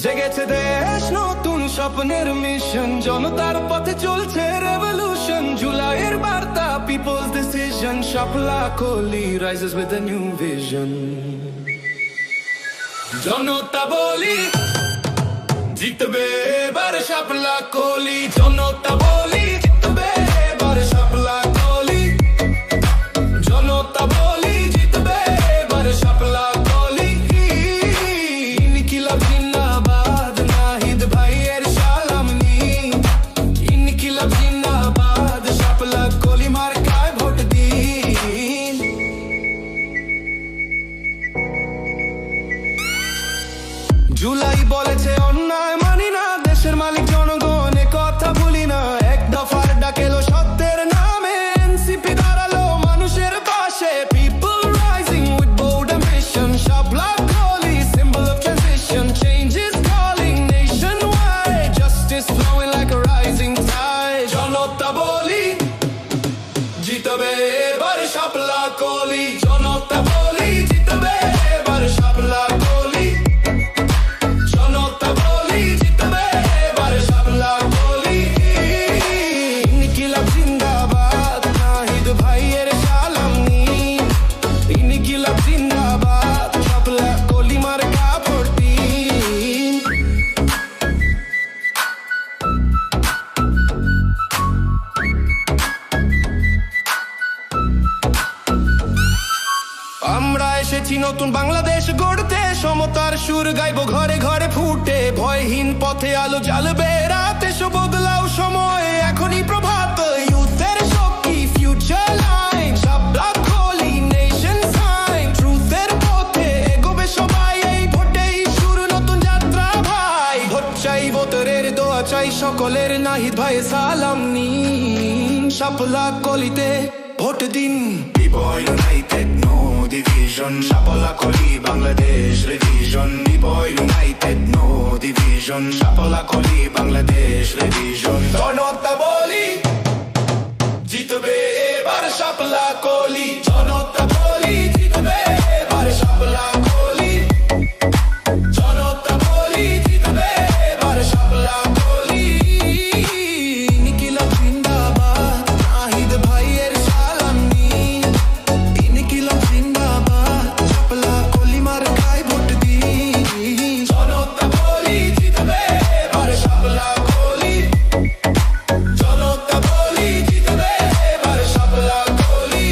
জেগেছে দেশ নতুন স্বপ্নের মিশন, জনতার পথে চলছে রেভলিউশন। জুলাইয়ের বার্তা, পিপলস ডিসিশন, শাপলা কোলি rises with a new vision. জনতা বলি জিতবে এবার শাপলা কোলি, জনতা বলি জিতবে এবার শাপলা কোলি, জনতা বলি জিতবে এবার শাপলা কোলি। ইনকিলাব জিন্দাবাদ, নাহিদ ভাইয়ের সালাম নি। ইনকিলাব জিন্দাবাদ, শাপলা কোলি মার্কায় ভোট দিন। জুলাই বলেছে অন্যায় মানি না, দেশের মালিক জনগণ, এ কথা ভুলি না। এক দফার ডাকেলো সত্যের নামে, এনসিপি দাঁড়ালো মানুষের পাশে। People rising with bold ambition, শাপলা কোলি symbol of transition. Change is calling nationwide, justice flowing like a rising tide. জনতা বলি জিতবে এবার শাপলা কোলি, জনতা বলি জিতবে এবার শাপলা কোলি, জনতা বলি জিতবে এবার শাপলা কোলি। ইনকিলাব জিন্দাবাদ, নাহিদ ভাইয়ের সালাম নি। ইনকিলাব জিন্দাবাদ, শাপলা কোলি মার্কা ভোট দিন। আমরা এসেছি নতুন বাংলাদেশ গড়তে, সমতার সুর গাইবো ঘরে ঘরে ফুটে। ভয়হীন পথে আলো জ্বালবে রাত, এসো বদলাও সময় এখনই প্রভাত। ইউথের শক্তি, ফিউচার লাইন, শাপলা কোলি নেশন সাইন। ট্রুথের পথে এগোবে সবাই, এই ভোটেই শুরু নতুন যাত্রা ভাই। ভোট চাই ভোটারের দোয়া চাই সকলের, নাহিদ ভাই সালাম নিন। শাপলা কোলিতে ভোট দিন। People united, no division. শাপলা কোলি Bangladesh revision. People united, no division. শাপলা কোলি বাংলাদেশ revision. জনতা বলি জিতবে এবার শাপলা কোলি, জনতা বলি জিতবে এবার শাপলা কোলি, জনতা বলি জিতবে এবার শাপলা কোলি। ইনকিলাব জিন্দাবাদ, নাহিদ ভাইয়ের সালাম নি। ইনকিলাব জিন্দাবাদ, শাপলা কোলি মার্কায় ভোট দিন। জনতা বলি জিতবে এবার শাপলা কোলি, জনতা বলি জিতবে এবার শাপলা কোলি।